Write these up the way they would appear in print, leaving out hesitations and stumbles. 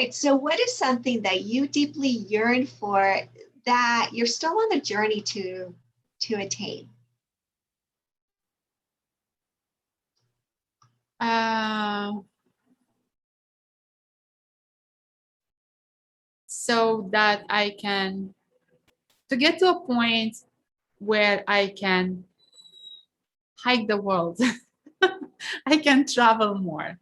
right. So what is something that you deeply yearn for that you're still on the journey to attain? So that I can, to get to a point where I can hike the world. I can travel more.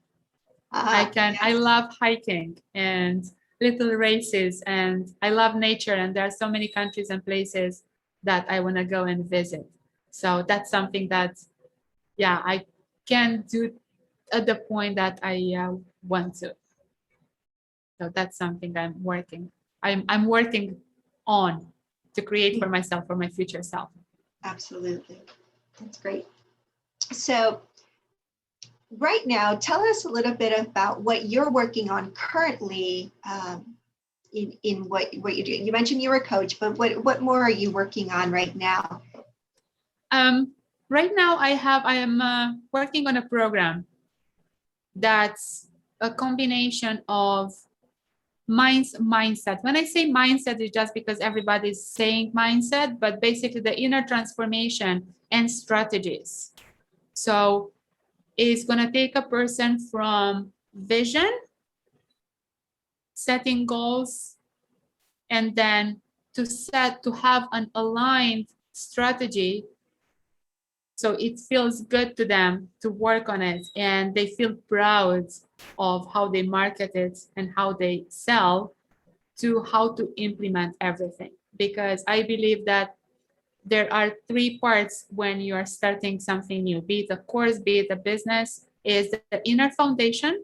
Yes. I love hiking and little races, and I love nature, and there are so many countries and places that I want to go and visit. So that's something that, yeah, I can do at the point that I want to. So that's something I'm working on to create for myself, for my future self. Absolutely. That's great. So right now, tell us a little bit about what you're working on currently in what you're doing. You mentioned you were a coach, but what more are you working on right now? Right now, I am working on a program that's a combination of mindset. When I say mindset, it's just because everybody's saying mindset, but basically the inner transformation and strategies. So it's going to take a person from vision, setting goals, and then to have an aligned strategy, so it feels good to them to work on it, and they feel proud of how they market it and how they sell, to how to implement everything. Because I believe that there are three parts when you are starting something new, be it a course, be it a business, is the inner foundation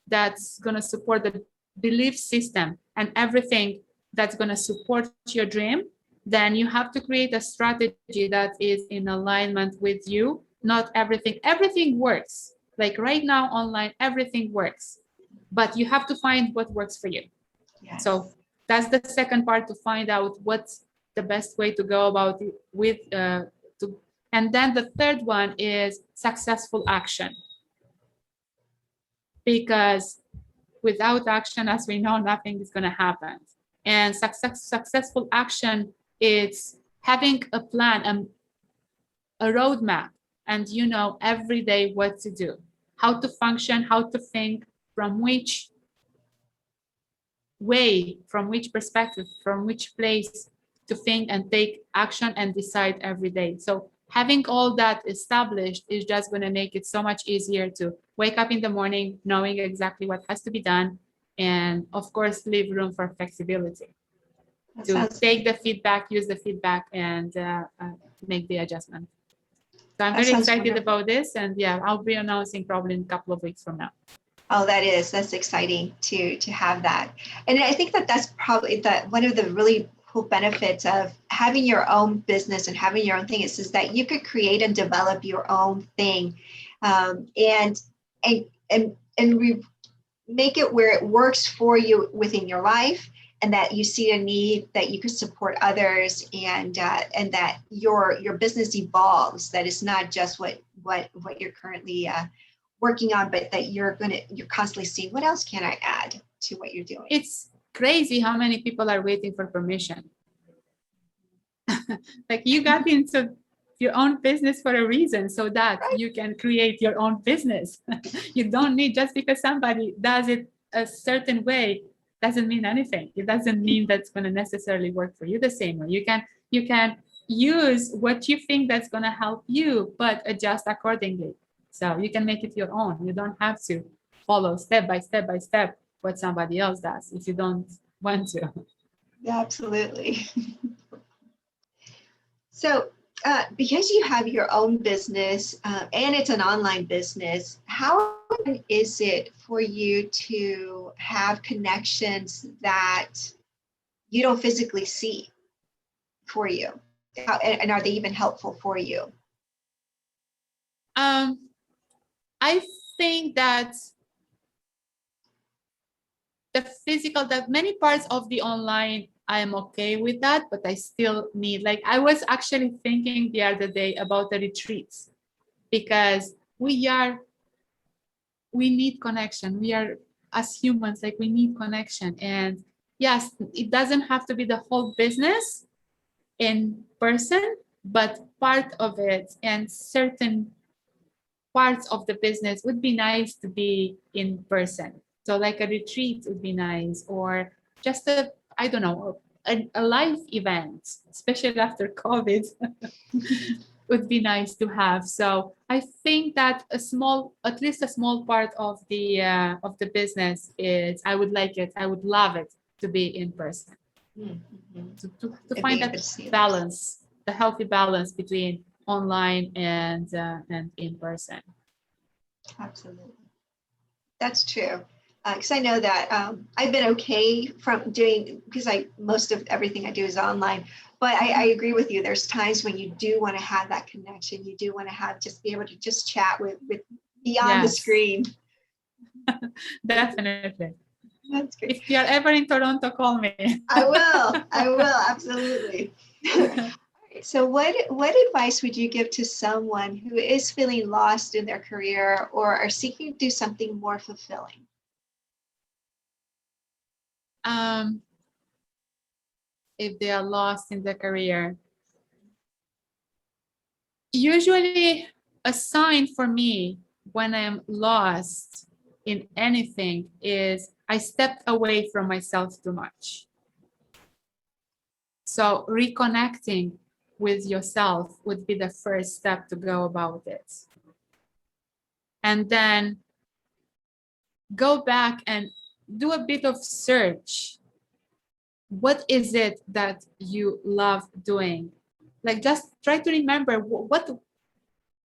that's going to support the belief system and everything that's going to support your dream. Then you have to create a strategy that is in alignment with you. Not everything works. Like right now online, everything works, but you have to find what works for you. Yes. So that's the second part, to find out what's the best way to go about it with and then the third one is successful action. Because without action, as we know, nothing is going to happen. And successful action is having a plan, a roadmap, and you know every day what to do, how to function, how to think, from which way, from which perspective, from which place to think and take action and decide every day. So having all that established is just going to make it so much easier to wake up in the morning knowing exactly what has to be done, and of course leave room for flexibility to take the feedback, use the feedback, and make the adjustment. So I'm very excited about this, and yeah, I'll be announcing probably in a couple of weeks from now. Oh, that's exciting to have that. And I think that's probably one of the really cool benefits of having your own business and having your own thing is that you could create and develop your own thing, and make it where it works for you within your life, and that you see a need, that you could support others, and that your business evolves. That it's not just what you're currently working on, but that you're constantly seeing what else can I add to what you're doing. It's crazy how many people are waiting for permission. Like you got into your own business for a reason, so that you can create your own business. You don't need, just because somebody does it a certain way doesn't mean anything. It doesn't mean that's going to necessarily work for you the same way. You can use what you think that's going to help you, but adjust accordingly. So you can make it your own. You don't have to follow step by step what somebody else does if you don't want to. Absolutely. So because you have your own business and it's an online business, how is it for you to have connections that you don't physically see for you? And are they even helpful for you? I think that that many parts of the online, I am okay with that, but I still need, like, I was actually thinking the other day about the retreats, because we need connection. We are as humans, like we need connection. And yes, it doesn't have to be the whole business in person, but part of it and certain parts of the business would be nice to be in person. So like a retreat would be nice, or just a, I don't know, a live event, especially after COVID, would be nice to have. So I think that a small, at least a small part of the business is, I would like it, I would love it to be in person, to It'd find be that good to see them. balance, the healthy balance between online and in person. Absolutely. That's true. Because I know that I've been okay from doing, because most of everything I do is online, but I agree with you. There's times when you do want to have that connection. You do want to have, just be able to just chat with beyond the Yes. screen. Definitely. That's great. If you're ever in Toronto, call me. I will, absolutely. So what advice would you give to someone who is feeling lost in their career or are seeking to do something more fulfilling? If they are lost in their career, usually a sign for me when I'm lost in anything is I stepped away from myself too much. So reconnecting with yourself would be the first step to go about it. And then go back and do a bit of search. What is it that you love doing? Like, just try to remember what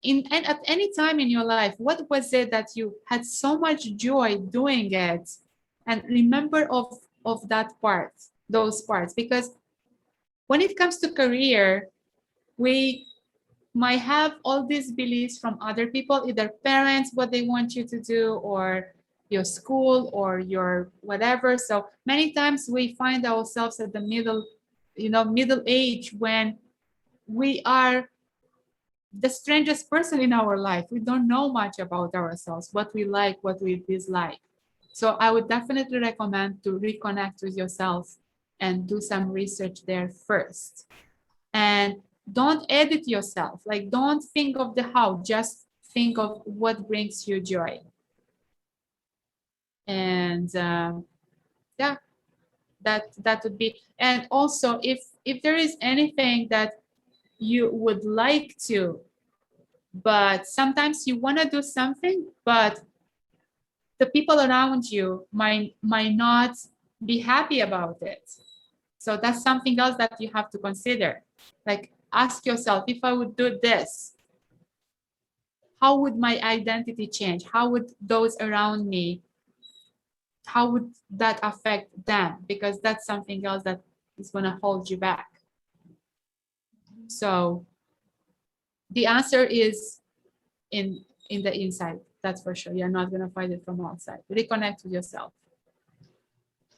and at any time in your life, what was it that you had so much joy doing it? And remember of that part, those parts, because when it comes to career, we might have all these beliefs from other people, either parents, what they want you to do, or your school or your whatever. So many times we find ourselves at the middle age when we are the strangest person in our life. We don't know much about ourselves, what we like, what we dislike. So I would definitely recommend to reconnect with yourself and do some research there first. And don't edit yourself. Like, don't think of the how, just think of what brings you joy. And yeah, that would be. And also, if there is anything that you would like to, but sometimes you want to do something, but the people around you might not be happy about it. So that's something else that you have to consider. Like, ask yourself, if I would do this, how would my identity change? How would those around me, how would that affect them? Because that's something else that is going to hold you back. So the answer is in the inside. That's for sure. You're not going to find it from outside. Reconnect with yourself.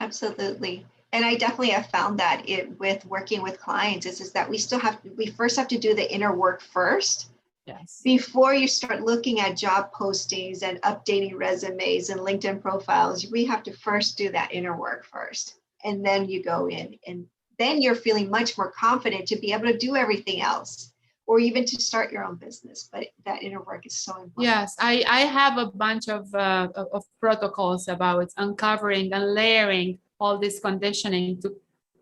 Absolutely. And I definitely have found that with working with clients is that we first have to do the inner work first. Yes. Before you start looking at job postings and updating resumes and LinkedIn profiles, we have to first do that inner work first. And then you go in, and then you're feeling much more confident to be able to do everything else, or even to start your own business. But that inner work is so important. Yes, I have a bunch of protocols about uncovering and layering all this conditioning to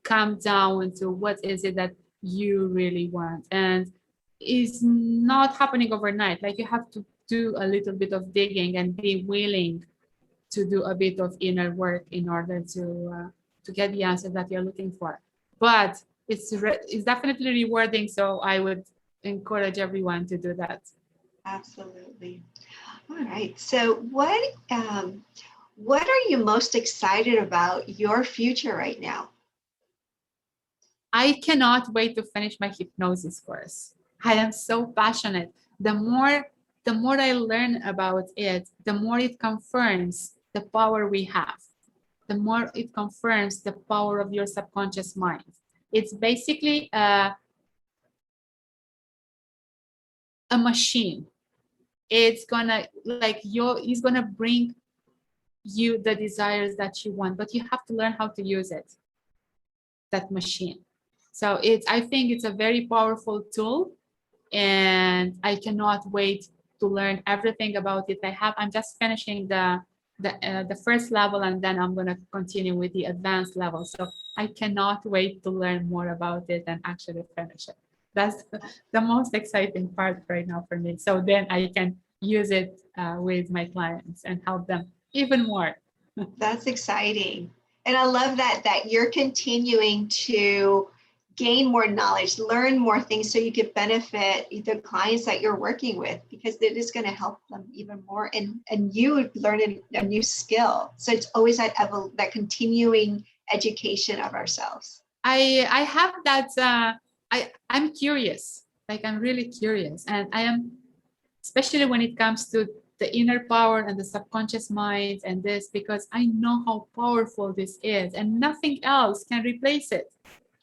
come down to what is it that you really want. And it's not happening overnight. Like, you have to do a little bit of digging and be willing to do a bit of inner work in order to get the answer that you're looking for. But it's definitely rewarding. So I would encourage everyone to do that. Absolutely. All right. So what are you most excited about your future right now? I cannot wait to finish my hypnosis course. I am so passionate. The more I learn about it, the more it confirms the power we have. The more it confirms the power of your subconscious mind. It's basically a machine. It's gonna bring you the desires that you want, but you have to learn how to use it, that machine. So I think it's a very powerful tool, and I cannot wait to learn everything about it. I'm just finishing the first level, and then I'm going to continue with the advanced level. So I cannot wait to learn more about it and actually finish it. That's the most exciting part right now for me. So then I can use it with my clients and help them even more. That's exciting. And I love that you're continuing to gain more knowledge, learn more things so you could benefit the clients that you're working with, because it is going to help them even more, and you learn a new skill. So it's always that continuing education of ourselves. I have that I'm curious. Like, I'm really curious, and I am, especially when it comes to the inner power and the subconscious mind and this, because I know how powerful this is, and nothing else can replace it.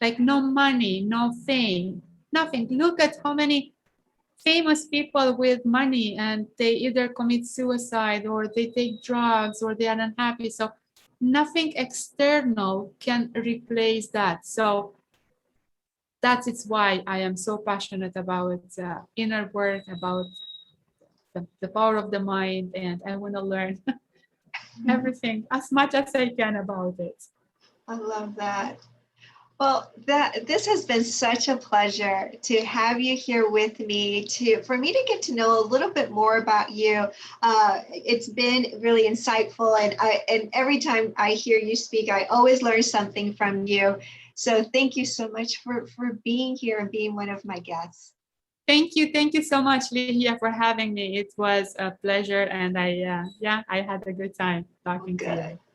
Like, no money, no fame, nothing. Look at how many famous people with money, and they either commit suicide or they take drugs or they are unhappy. So nothing external can replace that. So it's why I am so passionate about inner work, about the power of the mind, and I want to learn everything as much as I can about it. I love that. Well, this has been such a pleasure to have you here with me, for me to get to know a little bit more about you. It's been really insightful, and every time I hear you speak, I always learn something from you. So thank you so much for being here and being one of my guests. Thank you so much, Ligia, for having me. It was a pleasure, and I had a good time talking to you.